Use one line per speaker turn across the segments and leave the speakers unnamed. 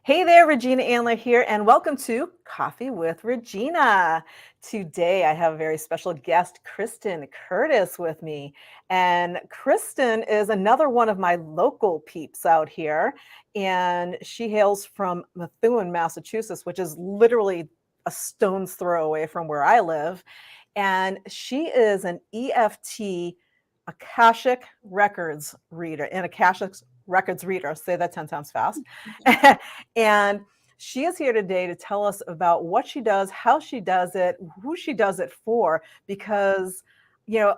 Hey there, Regina Andler here, and welcome to Coffee with Regina. Today, I have a very special guest, Kristen Curtis, with me. And Kristen is another one of my local peeps out here, and she hails from Methuen, Massachusetts, which is literally a stone's throw away from where I live. And she is an EFT Akashic Records reader, an Akashic Records reader. Say that 10 times fast. And she is here today to tell us about what she does, how she does it, who she does it for, because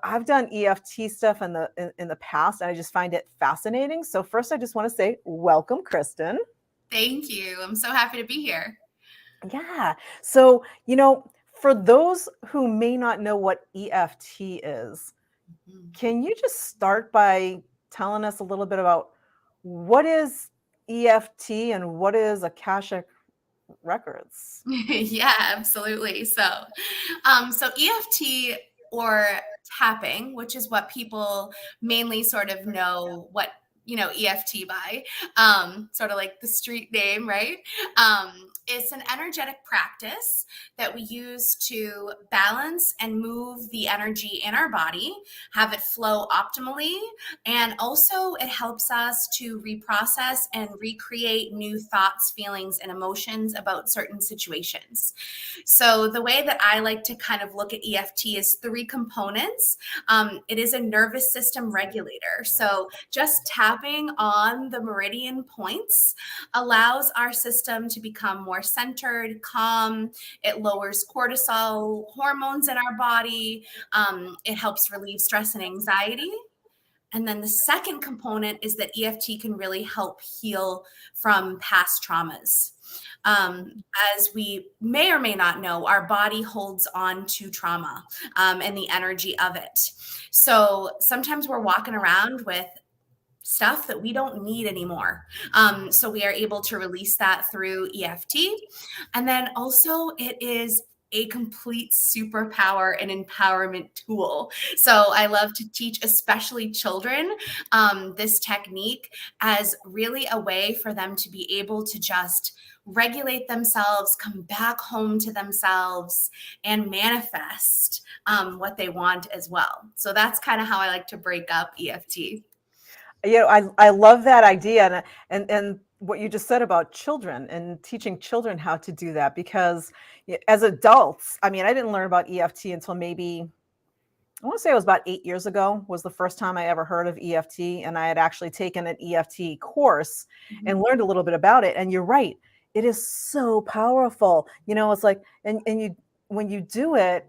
I've done EFT stuff in the past and I just find it fascinating. So first I just want to say welcome, Kristen.
Thank you. I'm so happy to be here.
Yeah. So, for those who may not know what EFT is, can you just start by telling us a little bit about what is EFT and what is Akashic Records?
Yeah, absolutely. So EFT or tapping, which is what people mainly sort of know what EFT by, sort of like the street name, right? It's an energetic practice that we use to balance and move the energy in our body, have it flow optimally, and also it helps us to reprocess and recreate new thoughts, feelings, and emotions about certain situations. So the way that I like to kind of look at EFT is three components. It is a nervous system regulator. So just tapping on the meridian points allows our system to become more centered, calm. It lowers cortisol hormones in our body. It helps relieve stress and anxiety. And then the second component is that EFT can really help heal from past traumas. As we may or may not know, our body holds on to trauma and the energy of it. So sometimes we're walking around with stuff that we don't need anymore. So we are able to release that through EFT. And then also it is a complete superpower and empowerment tool. So I love to teach, especially children, this technique as really a way for them to be able to just regulate themselves, come back home to themselves, and manifest what they want as well. So that's kind of how I like to break up EFT.
I love that idea and what you just said about children and teaching children how to do that, because as adults, I mean, I didn't learn about EFT until maybe I want to say it was about 8 years ago was the first time I ever heard of EFT, and I had actually taken an EFT course and
Mhm.
learned a little bit about it. And you're right, it is so powerful. It's like, and you when you do it,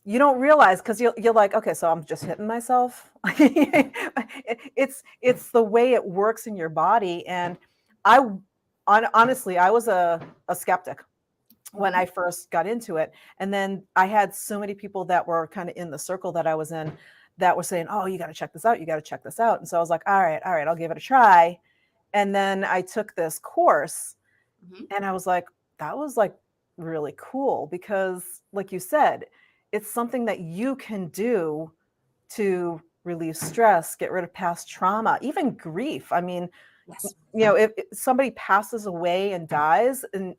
you don't realize because you're like, okay, so I'm just hitting myself. It's the way it works in your body, and I honestly I was a skeptic when I
Mhm.
first got into it. And then I had so many people that were kind of in the circle that I was in that were saying, oh, you got to check this out. You got to check this out. And so I was like, all right, I'll give it a try. And then I took this course
Mhm.
and I was like, that was like really cool because, like you said, it's something that you can do to relieve stress, get rid of past trauma, even grief. I mean,
Yes.
if somebody passes away and dies, and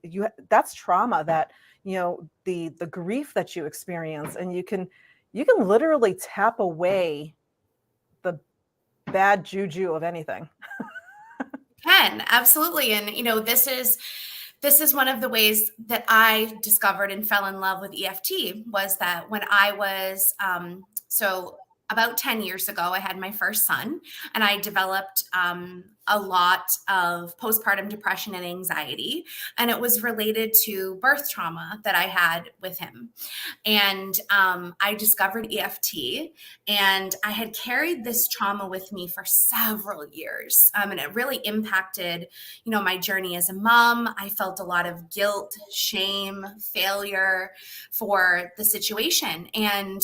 that's trauma that, the grief that you experience, and you can literally tap away the bad juju of anything.
Can absolutely. And this is one of the ways that I discovered and fell in love with EFT was that when I was so about 10 years ago, I had my first son, and I developed a lot of postpartum depression and anxiety. And it was related to birth trauma that I had with him. And I discovered EFT, and I had carried this trauma with me for several years. And it really impacted, my journey as a mom. I felt a lot of guilt, shame, failure for the situation. And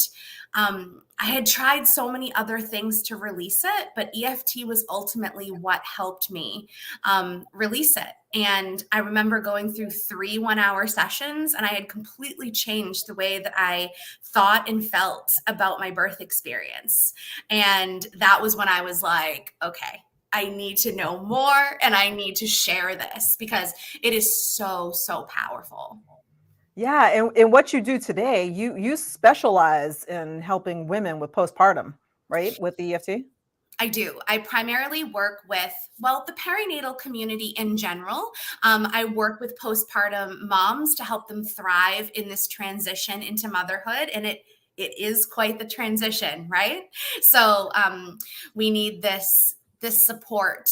I had tried so many other things to release it, but EFT was ultimately what helped me release it. And I remember going through 3 1-hour sessions, and I had completely changed the way that I thought and felt about my birth experience. And that was when I was like, okay, I need to know more and I need to share this because it is so, so powerful.
Yeah, and what you do today, you specialize in helping women with postpartum, right? With the EFT?
I do. I primarily work with, well, the perinatal community in general. I work with postpartum moms to help them thrive in this transition into motherhood, and it is quite the transition, right? So we need this support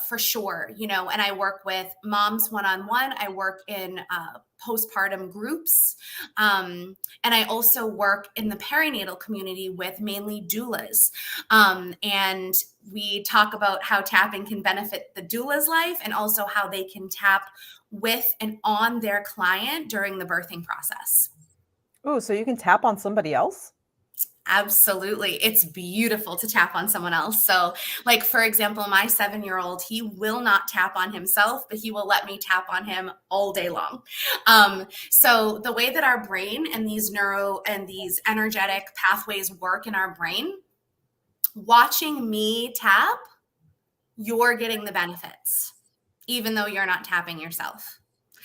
for sure, and I work with moms one-on-one. I work in postpartum groups. And I also work in the perinatal community with mainly doulas. And we talk about how tapping can benefit the doula's life and also how they can tap with and on their client during the birthing process.
Oh, so you can tap on somebody else?
Absolutely. It's beautiful to tap on someone else. So, like, for example, my 7-year-old, he will not tap on himself, but he will let me tap on him all day long. So, the way that our brain and these neuro and these energetic pathways work in our brain, watching me tap, you're getting the benefits, even though you're not tapping yourself.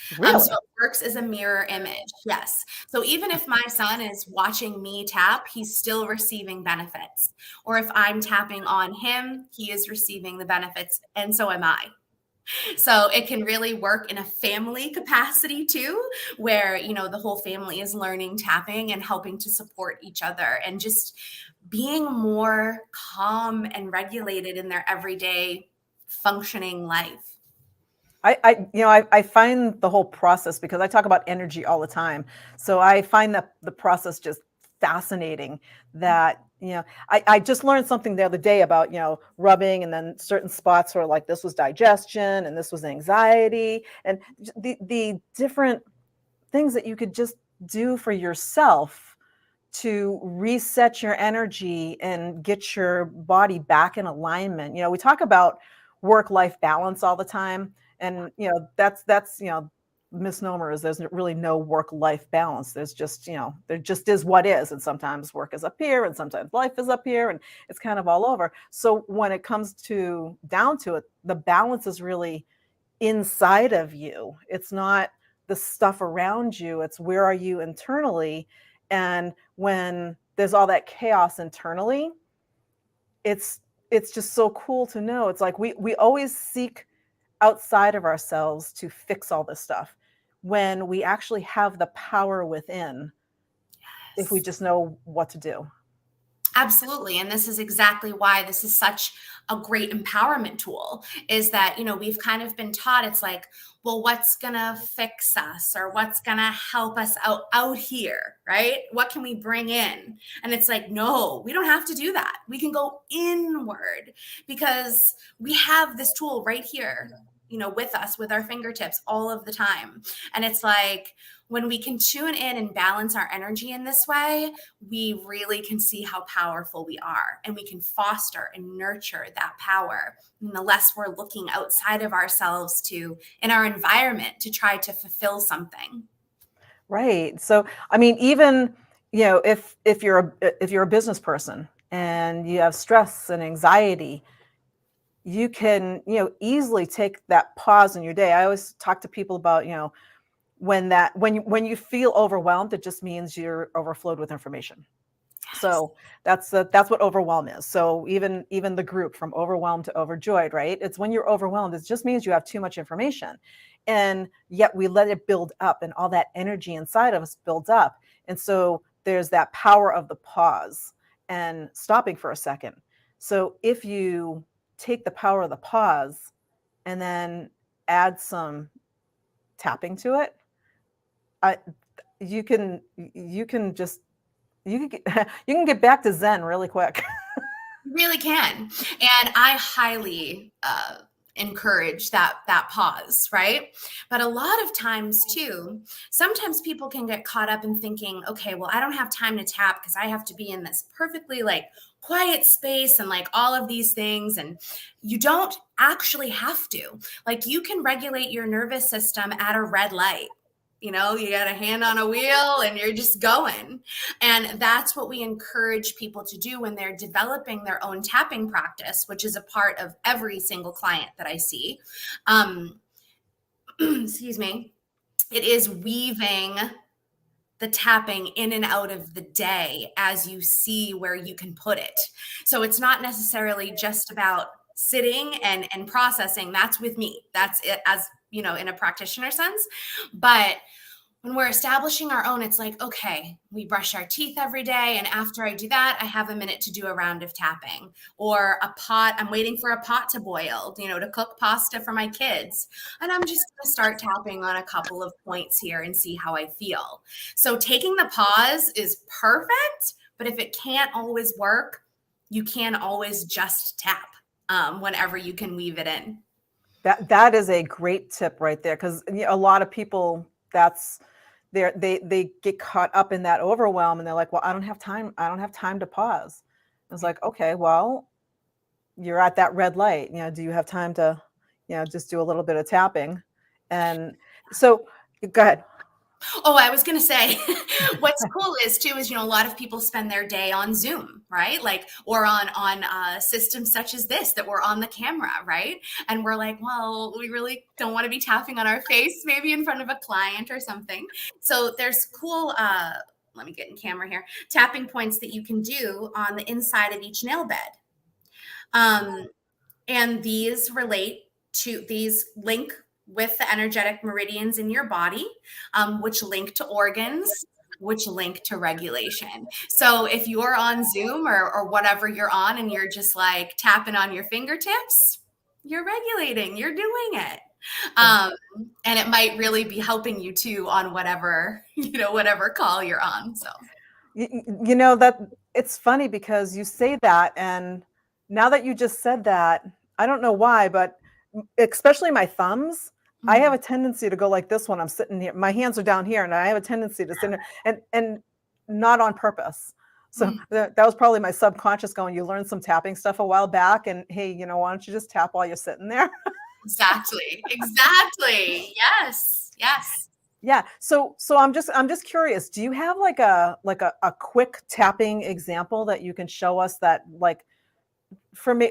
So
Really?
it works as a mirror image. Yes. So even if my son is watching me tap, he's still receiving benefits. Or if I'm tapping on him, he is receiving the benefits, and so am I. So it can really work in a family capacity too, where, the whole family is learning tapping and helping to support each other and just being more calm and regulated in their everyday functioning life.
I find the whole process, because I talk about energy all the time. So I find that the process just fascinating. That, I just learned something the other day about, rubbing, and then certain spots were like, this was digestion and this was anxiety, and the different things that you could just do for yourself to reset your energy and get your body back in alignment. We talk about work-life balance all the time, and that's misnomer is there's really no work-life balance. There's just, there just is what is, and sometimes work is up here and sometimes life is up here, and it's kind of all over. So when it comes to down to it, the balance is really inside of you. It's not the stuff around you. It's where are you internally. And when there's all that chaos internally, it's just so cool to know. It's like we always seek outside of ourselves to fix all this stuff, when we actually have the power within, if we
Yes.
just know what to do.
Absolutely. And this is exactly why this is such a great empowerment tool, is that, we've kind of been taught it's like, well, what's going to fix us, or what's going to help us out here, right? What can we bring in? And it's like, no, we don't have to do that. We can go inward because we have this tool right here, with us, with our fingertips all of the time. And it's like, when we can tune in and balance our energy in this way, we really can see how powerful we are, and we can foster and nurture that power. And the less we're looking outside of ourselves in our environment to try to fulfill something.
Right. So, I mean, even, if you're a business person and you have stress and anxiety, you can, easily take that pause in your day. I always talk to people about, when you feel overwhelmed, it just means you're overflowed with information.
Yes.
So that's what overwhelm is. So even the group, from overwhelmed to overjoyed, right? It's when you're overwhelmed, it just means you have too much information. And yet we let it build up, and all that energy inside of us builds up. And so there's that power of the pause and stopping for a second. So if you take the power of the pause and then add some tapping to it, I, you can just you can get, you can get back to Zen really quick.
You really can. And I highly encourage that pause, right? But a lot of times too, sometimes people can get caught up in thinking, okay, well, I don't have time to tap because I have to be in this perfectly like quiet space and like all of these things. And you don't actually have to. Like, you can regulate your nervous system at a red light. You know, you got a hand on a wheel and you're just going. And that's what we encourage people to do when they're developing their own tapping practice, which is a part of every single client that I see. Excuse me. It is weaving the tapping in and out of the day as you see where you can put it. So it's not necessarily just about sitting and processing. That's with me. That's it, as you know, in a practitioner sense. But when we're establishing our own, it's like, okay, we brush our teeth every day. And after I do that, I have a minute to do a round of tapping, or a pot. I'm waiting for a pot to boil, you know, to cook pasta for my kids. And I'm just going to start tapping on a couple of points here and see how I feel. So taking the pause is perfect. But if it can't always work, you can always just tap whenever you can weave it in.
That is a great tip right there, because a lot of people, they get caught up in that overwhelm, and they're like, well, I don't have time. I don't have time to pause. It's like, okay, well, you're at that red light. Do you have time to, just do a little bit of tapping? And so, go ahead.
Oh, I was going to say, what's cool is too, is, you know, a lot of people spend their day on Zoom, right? Like, or on systems such as this, that we're on the camera, right? And we're like, well, we really don't want to be tapping on our face, maybe in front of a client or something. So there's cool, let me get in camera here, tapping points that you can do on the inside of each nail bed. And these link with the energetic meridians in your body, which link to organs, which link to regulation. So if you're on Zoom or whatever you're on, and you're just like tapping on your fingertips, you're regulating, you're doing it. And it might really be helping you too on whatever call you're on. So,
that it's funny because you say that, and now that you just said that, I don't know why, but especially my thumbs, I have a tendency to go like this when I'm sitting here. My hands are down here, and I have a tendency to sit there, and not on purpose. So that was probably my subconscious going, you learned some tapping stuff a while back, and hey, why don't you just tap while you're sitting there?
Exactly. Yes.
Yeah. So I'm just curious. Do you have like a quick tapping example that you can show us, that, like, for me,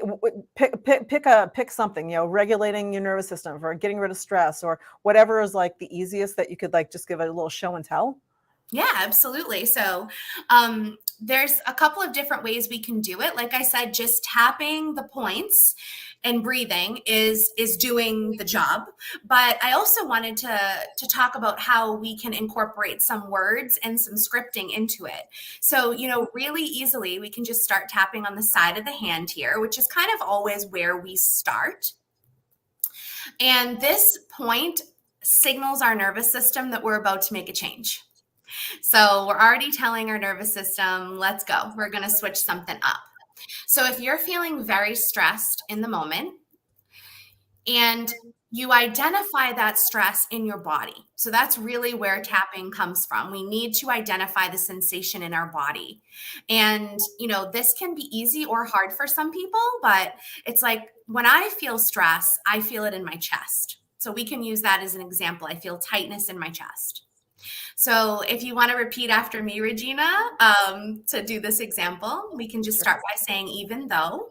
pick something, regulating your nervous system, or getting rid of stress, or whatever is like the easiest, that you could like just give a little show and tell?
Yeah, absolutely. So there's a couple of different ways we can do it. Like I said, just tapping the points and breathing is doing the job. But I also wanted to talk about how we can incorporate some words and some scripting into it. So, really easily, we can just start tapping on the side of the hand here, which is kind of always where we start. And this point signals our nervous system that we're about to make a change. So we're already telling our nervous system, let's go. We're going to switch something up. So if you're feeling very stressed in the moment, and you identify that stress in your body. So that's really where tapping comes from. We need to identify the sensation in our body. And, this can be easy or hard for some people, but it's like, when I feel stress, I feel it in my chest. So we can use that as an example. I feel tightness in my chest. So if you want to repeat after me, Regina, to do this example, we can just start by saying, even though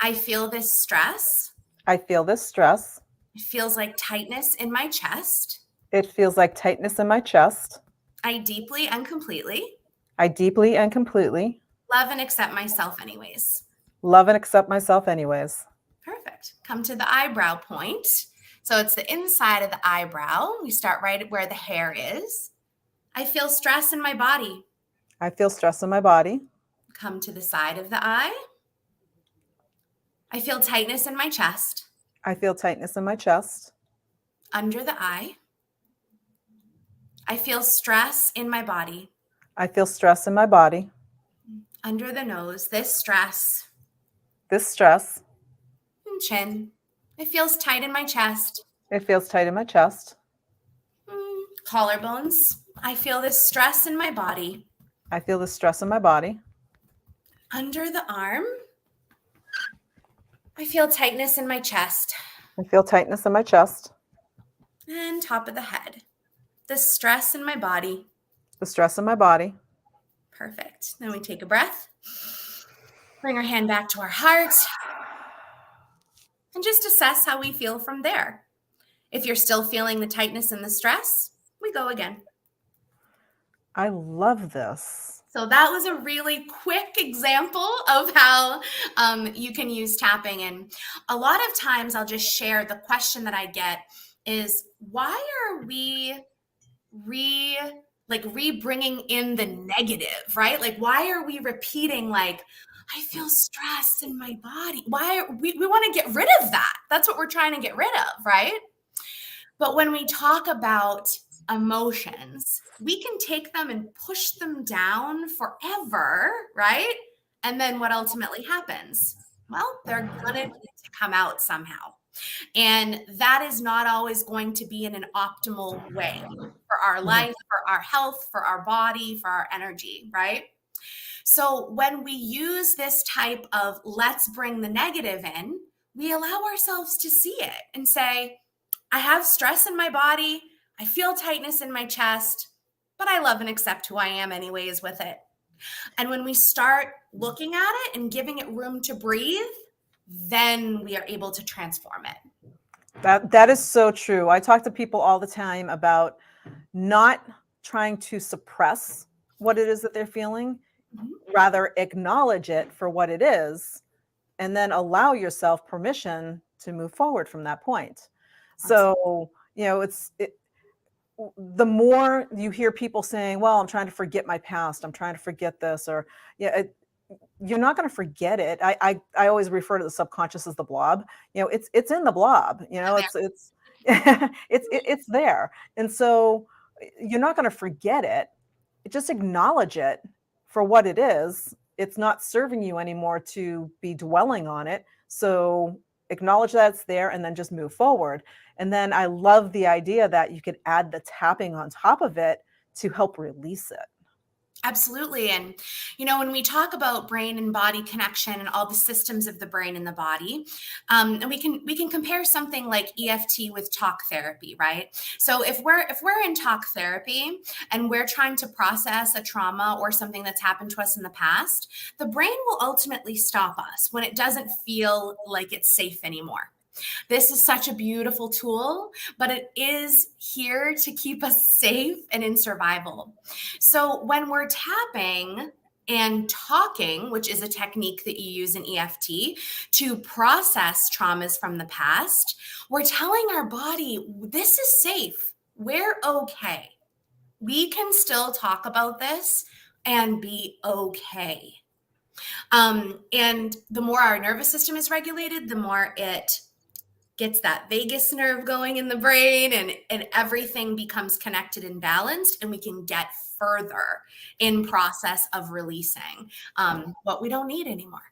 I feel this stress,
I feel this stress,
it feels like tightness in my chest,
it feels like tightness in my chest,
I deeply and completely love and accept myself anyways.
love and accept myself anyways.
Perfect. Come to the eyebrow point. So it's the inside of the eyebrow. We start right where the hair is. I feel stress in my body.
I feel stress in my body.
Come to the side of the eye. I feel tightness in my chest.
I feel tightness in my chest.
Under the eye. I feel stress in my body.
I feel stress in my body.
Under the nose, this stress.
This stress.
Chin. It feels tight in my chest.
It feels tight in my chest.
Collarbones. I feel this stress in my body.
I feel the stress in my body.
Under the arm. I feel tightness in my chest.
I feel tightness in my chest.
And top of the head. the stress in my body.
The stress in my body.
Perfect. Then we take a breath, bring our hand back to our heart, and just assess how we feel from there. If you're still feeling the tightness and the stress, we go again.
I love this.
So that was a really quick example of how you can use tapping. And a lot of times I'll just share the question that I get is, why are we re-bringing in the negative, right? Like, why are we repeating, like, I feel stress in my body? Why we want to get rid of that? That's what we're trying to get rid of, right? But when we talk about emotions, we can take them and push them down forever, right? And then what ultimately happens? Well, they're going to come out somehow. And that is not always going to be in an optimal way for our life, for our health, for our body, for our energy, right? So when we use this type of let's bring the negative in, we allow ourselves to see it and say, I have stress in my body. I feel tightness in my chest, but I love and accept who I am anyways with it. And when we start looking at it and giving it room to breathe, then we are able to transform it.
That is so true. I talk to people all the time about not trying to suppress what it is that they're feeling, rather acknowledge it for what it is, and then allow yourself permission to move forward from that point. So, the more you hear people saying, well, I'm trying to forget my past, I'm trying to forget this, or you're not going to forget it. I always refer to the subconscious as the blob. It's in the blob. It's it's there, and so you're not going to forget it. Just acknowledge it for what it is. It's not serving you anymore to be dwelling on it. So acknowledge that it's there, and then just move forward. And then I love the idea that you could add the tapping on top of it to help release it.
Absolutely. And, when we talk about brain and body connection and all the systems of the brain and the body, and we can compare something like EFT with talk therapy, right? So if we're in talk therapy and we're trying to process a trauma or something that's happened to us in the past, the brain will ultimately stop us when it doesn't feel like it's safe anymore. This is such a beautiful tool, but it is here to keep us safe and in survival. So when we're tapping and talking, which is a technique that you use in EFT to process traumas from the past, we're telling our body, this is safe. We're okay. We can still talk about this and be okay. And the more our nervous system is regulated, the more it gets that vagus nerve going in the brain, and everything becomes connected and balanced, and we can get further in process of releasing what we don't need anymore.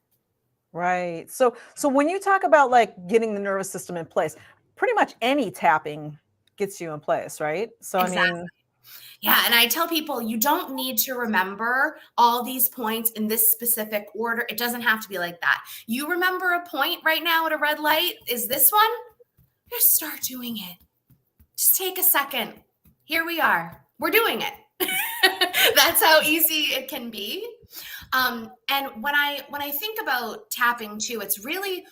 Right. So when you talk about like getting the nervous system in place, pretty much any tapping gets you in place, right? So
Exactly.
I mean,
Yeah. And I tell people, you don't need to remember all these points in this specific order. It doesn't have to be like that. You remember a point right now at a red light is this one. Just start doing it. Just take a second. Here we are. We're doing it. That's how easy it can be. And when I think about tapping too,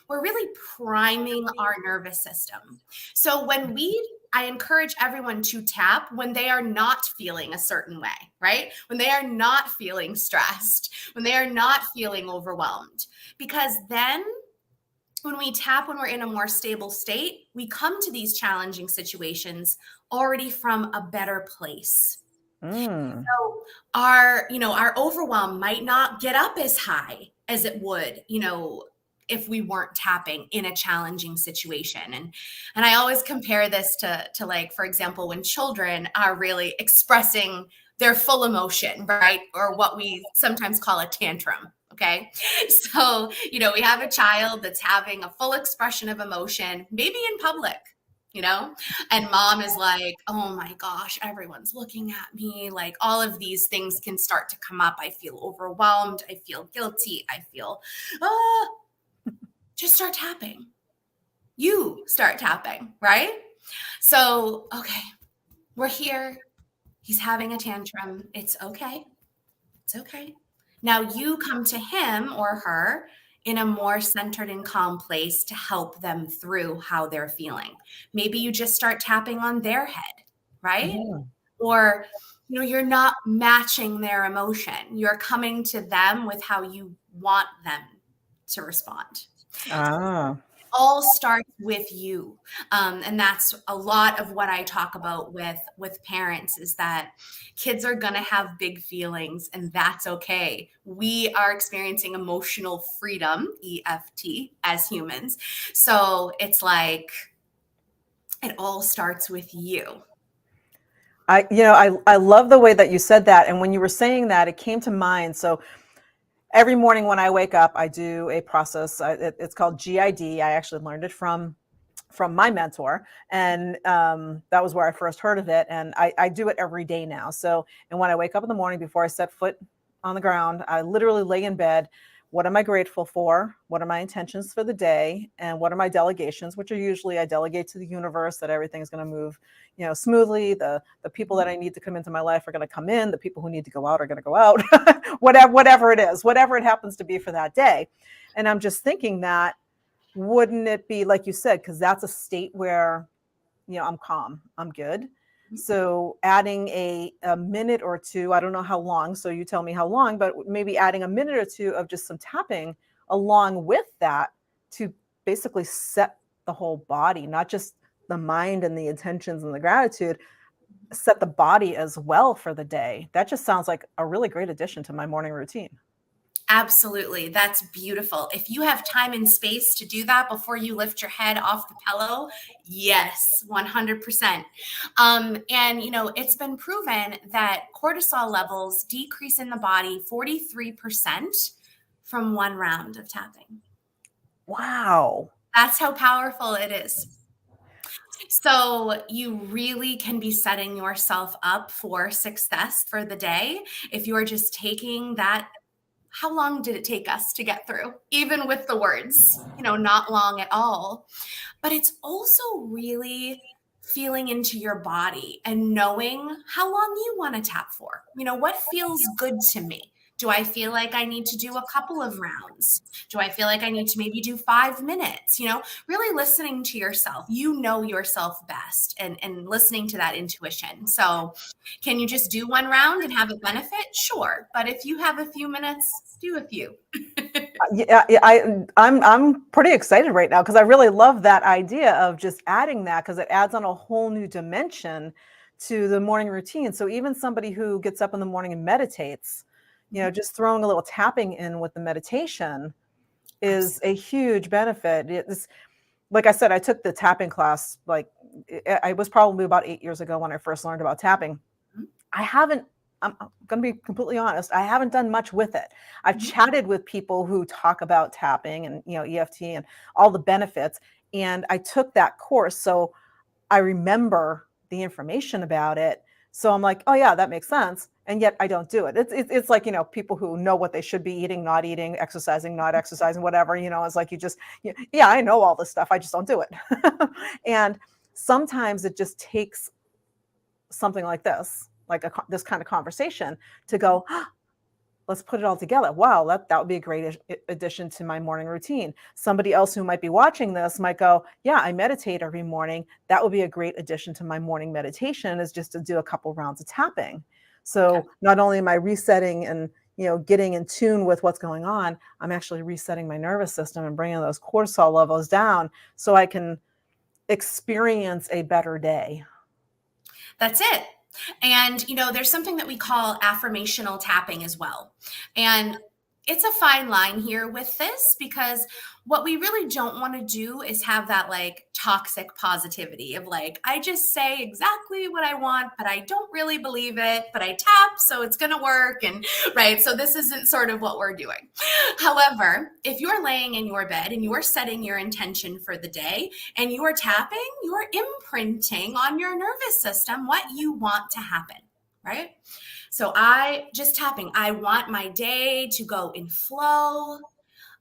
we're really priming our nervous system. So I encourage everyone to tap when they are not feeling a certain way, right? When they are not feeling stressed, when they are not feeling overwhelmed, because then when we tap, when we're in a more stable state, we come to these challenging situations already from a better place. So our overwhelm might not get up as high as it would, if we weren't tapping in a challenging situation. And I always compare this to like, for example, when children are really expressing their full emotion, right? Or what we sometimes call a tantrum. Okay. So, we have a child that's having a full expression of emotion, maybe in public, and mom is like, oh my gosh, everyone's looking at me. Like, all of these things can start to come up. I feel overwhelmed. I feel guilty. I feel, just start tapping. You start tapping, right? So, okay, we're here. He's having a tantrum. It's okay. It's okay. Now you come to him or her in a more centered and calm place to help them through how they're feeling. Maybe you just start tapping on their head, right?
Mhm.
Or, you're not matching their emotion. You're coming to them with how you want them to respond.
Ah.
All starts with you, and that's a lot of what I talk about with parents, is that kids are going to have big feelings, and that's okay. We are experiencing emotional freedom, EFT, as humans. So it's like it all starts with you.
I love the way that you said that. And when you were saying that, it came to mind. So every morning when I wake up, I do a process. It's called GID. I actually learned it from my mentor, and that was where I first heard of it. And I do it every day now. So, and when I wake up in the morning, before I set foot on the ground, I literally lay in bed. What am I grateful for? What are my intentions for the day? And what are my delegations, which are usually I delegate to the universe that everything's going to move, smoothly. The people that I need to come into my life are going to come in. The people who need to go out are going to go out. Whatever it is, whatever it happens to be for that day. And I'm just thinking that, wouldn't it be like you said, because that's a state where I'm calm, I'm good. So adding a minute or two, I don't know how long, so you tell me how long, but maybe adding a minute or two of just some tapping along with that to basically set the whole body, not just the mind and the intentions and the gratitude, set the body as well for the day. That just sounds like a really great addition to my morning routine.
Absolutely. That's beautiful. If you have time and space to do that before you lift your head off the pillow, yes, 100%. And, it's been proven that cortisol levels decrease in the body 43% from one round of tapping.
Wow.
That's how powerful it is. So you really can be setting yourself up for success for the day if you're just taking that. How long did it take us to get through? Even with the words, not long at all. But it's also really feeling into your body and knowing how long you want to tap for. What feels good to me? Do I feel like I need to do a couple of rounds? Do I feel like I need to maybe do 5 minutes? Really listening to yourself. You know yourself best, and listening to that intuition. So, can you just do one round and have it benefit? Sure. But if you have a few minutes, do a few.
Yeah, I'm pretty excited right now because I really love that idea of just adding that, because it adds on a whole new dimension to the morning routine. So even somebody who gets up in the morning and meditates, just throwing a little tapping in with the meditation is
Absolutely.
a huge benefit. It's like I said, I took the tapping class, like I was probably about 8 years ago when I first learned about tapping. I haven't, I'm going to be completely honest, I haven't done much with it. I've
Mhm.
chatted with people who talk about tapping and, EFT and all the benefits. And I took that course. So I remember the information about it. So I'm like, oh yeah, that makes sense. And yet I don't do it. It's like, people who know what they should be eating, not eating, exercising, not exercising, whatever, it's like, yeah, I know all this stuff. I just don't do it. And sometimes it just takes something like this, like this kind of conversation to go, let's put it all together. Wow, that would be a great addition to my morning routine. Somebody else who might be watching this might go, yeah, I meditate every morning. That would be a great addition to my morning meditation, is just to do a couple rounds of tapping. So not only am I resetting and getting in tune with what's going on, I'm actually resetting my nervous system and bringing those cortisol levels down so I can experience a better day.
That's it. And, there's something that we call affirmational tapping as well. And it's a fine line here with this, because what we really don't want to do is have that like toxic positivity of like, I just say exactly what I want, but I don't really believe it, but I tap, so it's going to work. And right. So this isn't sort of what we're doing. However, if you're laying in your bed and you're setting your intention for the day and you're tapping, you're imprinting on your nervous system what you want to happen, right? So I just tapping, I want my day to go in flow.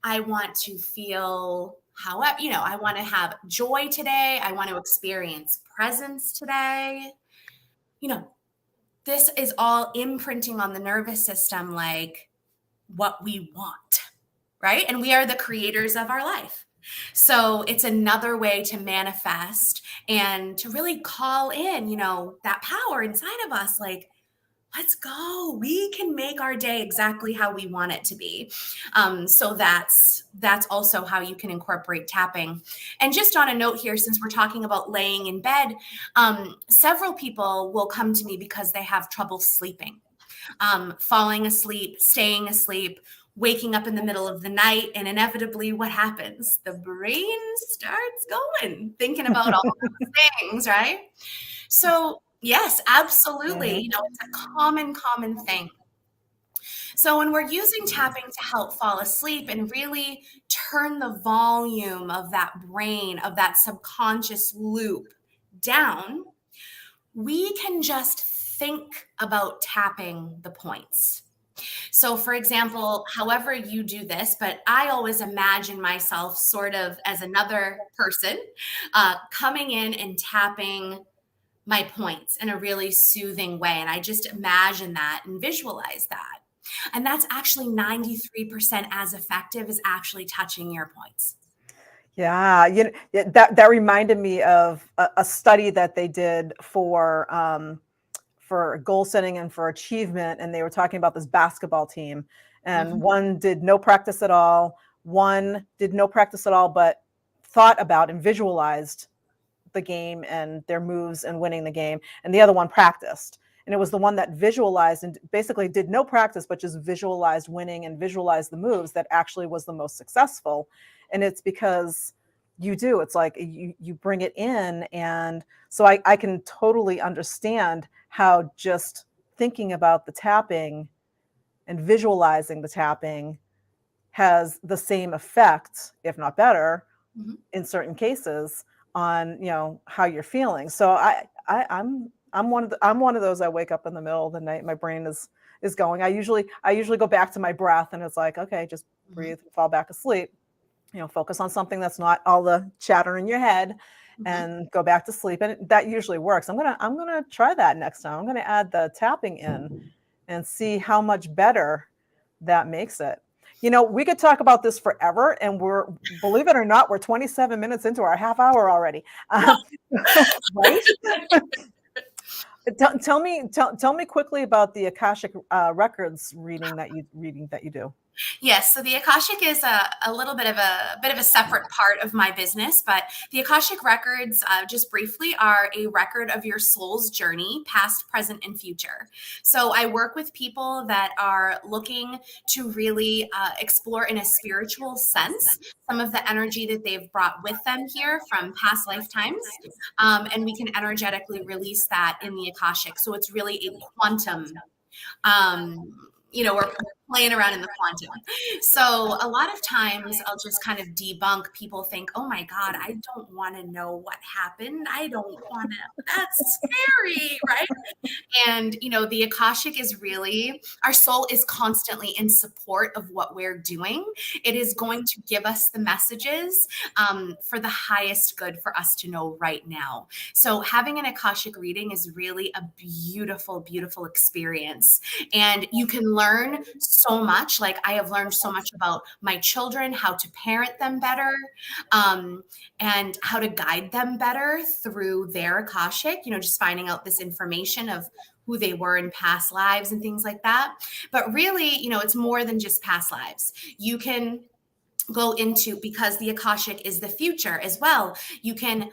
I want to feel however, I want to have joy today. I want to experience presence today. You know, this is all imprinting on the nervous system like what we want, right? And we are the creators of our life. So it's another way to manifest and to really call in, that power inside of us. Like, let's go. We can make our day exactly how we want it to be. So that's also how you can incorporate tapping. And just on a note here, since we're talking about laying in bed, several people will come to me because they have trouble sleeping, falling asleep, staying asleep, waking up in the middle of the night, and inevitably what happens? The brain starts going, thinking about all those things, right? So yes, absolutely. It's a common thing. So when we're using tapping to help fall asleep and really turn the volume of that brain, of that subconscious loop down, we can just think about tapping the points. So, for example, however you do this, but I always imagine myself sort of as another person coming in and tapping my points in a really soothing way. And I just imagine that and visualize that. And that's actually 93% as effective as actually touching your points.
Yeah, that reminded me of a study that they did for goal setting and for achievement, and they were talking about this basketball team, and one did no practice at all, one did no practice at all, but thought about and visualized the game and their moves and winning the game, and the other one practiced. And it was the one that visualized and basically did no practice, but just visualized winning and visualized the moves that actually was the most successful. And it's because it's like you bring it in. And so I can totally understand how just thinking about the tapping and visualizing the tapping has the same effect, if not better, in certain cases on how you're feeling. So I'm one of those. I wake up in the middle of the night, my brain is going. I usually go back to my breath, and it's like, okay, just breathe, fall back asleep. Focus on something that's not all the chatter in your head, and go back to sleep. And that usually works. I'm gonna try that next time. I'm gonna add the tapping in and see how much better that makes it. We could talk about this forever, and believe it or not, we're 27 minutes into our half hour already. Right? Tell me quickly about the Akashic records reading that you do.
Yes, so the Akashic is a little bit of a separate part of my business, but the Akashic records, just briefly, are a record of your soul's journey, past, present, and future. So I work with people that are looking to really explore in a spiritual sense some of the energy that they've brought with them here from past lifetimes, and we can energetically release that in the Akashic. So it's really a quantum. We're playing around in the quantum. So a lot of times I'll just kind of debunk. People think, oh my God, I don't want to know what happened. I don't want to, that's scary, right? And, the Akashic is really, our soul is constantly in support of what we're doing. It is going to give us the messages for the highest good for us to know right now. So having an Akashic reading is really a beautiful, beautiful experience. And you can learn so much. Like I have learned so much about my children, how to parent them better, and how to guide them better through their Akashic, just finding out this information of who they were in past lives and things like that. But really, it's more than just past lives. You can go into, because the Akashic is the future as well, you can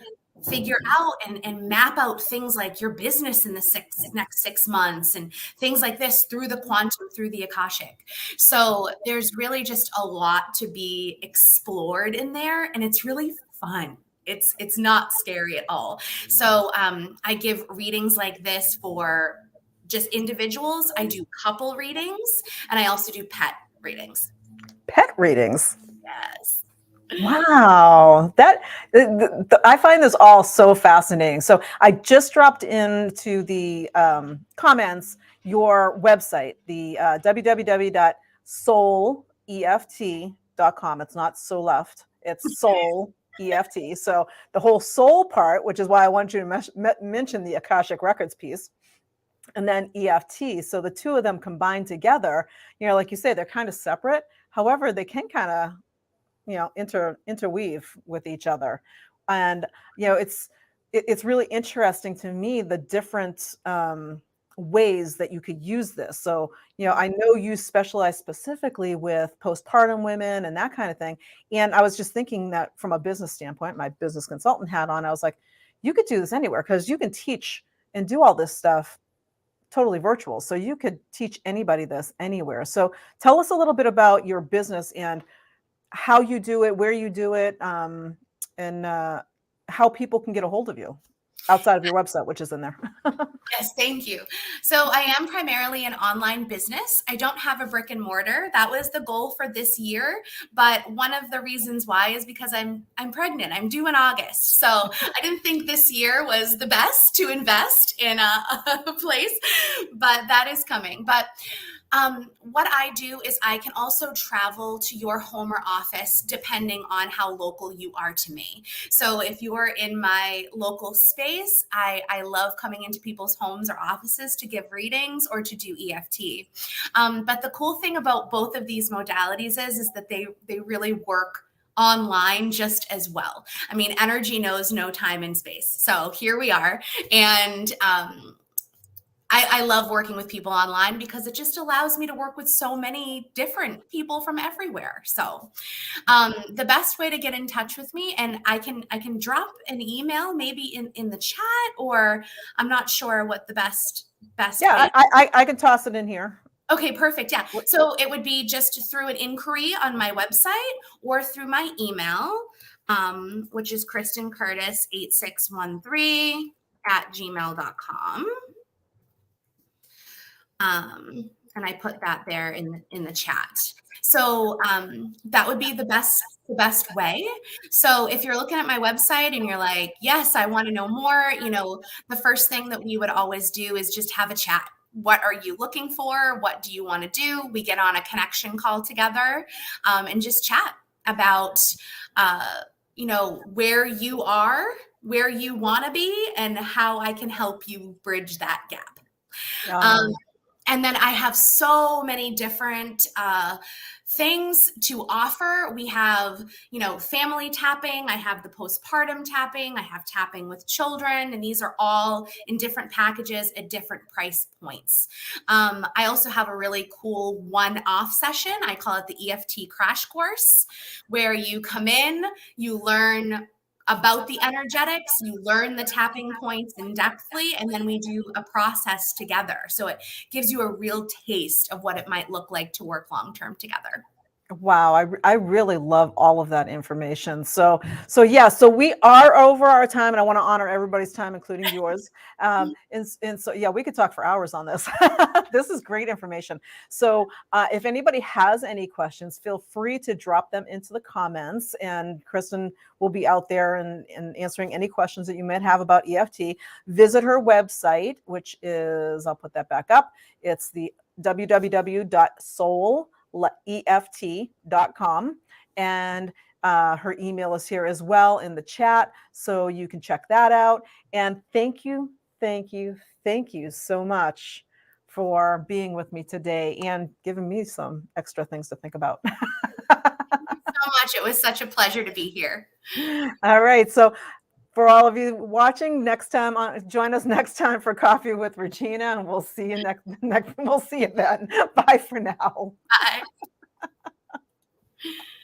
figure out and map out things like your business in the next 6 months and things like this through the quantum, through the Akashic. So there's really just a lot to be explored in there, and it's really fun. It's not scary at all. So I give readings like this for just individuals. I do couple readings, and I also do pet readings.
Pet readings.
Yes.
Wow, I find this all so fascinating. So I just dropped into the comments your website, the www.souleft.com. It's not so left, it's soul EFT. So the whole soul part, which is why I want you to mention the Akashic Records piece. and then EFT. So the two of them combined together, like you say, they're kind of separate. However, they can kind of, interweave with each other. And, it's really interesting to me, the different ways that you could use this. So, I know you specialize specifically with postpartum women and that kind of thing. And I was just thinking that from a business standpoint, my business consultant hat on, I was like, you could do this anywhere because you can teach and do all this stuff totally virtual. So you could teach anybody this anywhere. So tell us a little bit about your business and how you do it, where you do it, and how people can get a hold of you outside of your website, which is in there.
Yes, thank you. So I am primarily an online business. I don't have a brick and mortar. That was the goal for this year, but one of the reasons why is because I'm pregnant. I'm due in August. So I didn't think this year was the best to invest in a place, but that is coming. But what I do is I can also travel to your home or office depending on how local you are to me. So if you are in my local space, I love coming into people's homes or offices to give readings or to do EFT. But the cool thing about both of these modalities is that they really work online just as well. I mean, energy knows no time and space. So here we are. And I love working with people online because it just allows me to work with so many different people from everywhere. So the best way to get in touch with me, and I can drop an email maybe in the chat, or I'm not sure what the best
Yeah,
way.
I can toss it in here.
Okay, perfect. Yeah. So it would be just through an inquiry on my website or through my email, which is Kristen Curtis 8613 at gmail.com. And I put that there in the chat. So that would be the best way. So if you're looking at my website and you're like, yes, I want to know more, the first thing that we would always do is just have a chat. What are you looking for? What do you want to do? We get on a connection call together and just chat about, where you are, where you want to be, and how I can help you bridge that gap. And then I have so many different things to offer. We have, family tapping. I have the postpartum tapping. I have tapping with children. And these are all in different packages at different price points. I also have a really cool one-off session. I call it the EFT crash course, where you come in, you learn about the energetics, you learn the tapping points in depthly, and then we do a process together. So it gives you a real taste of what it might look like to work long-term together.
Wow, I really love all of that information. So yeah, so we are over our time, and I want to honor everybody's time, including yours. And so yeah, we could talk for hours on this. This is great information. So if anybody has any questions, feel free to drop them into the comments, and Kristen will be out there and answering any questions that you might have about EFT. Visit her website, which is, I'll put that back up. It's the www.souleft.com, and her email is here as well in the chat, so you can check that out. And thank you so much for being with me today and giving me some extra things to think about.
Thank you so much. It was such a pleasure to be here.
All right, so for all of you watching, next time, join us next time for Coffee with Regina, and we'll see you next. We'll see you then. Bye for now.
Bye.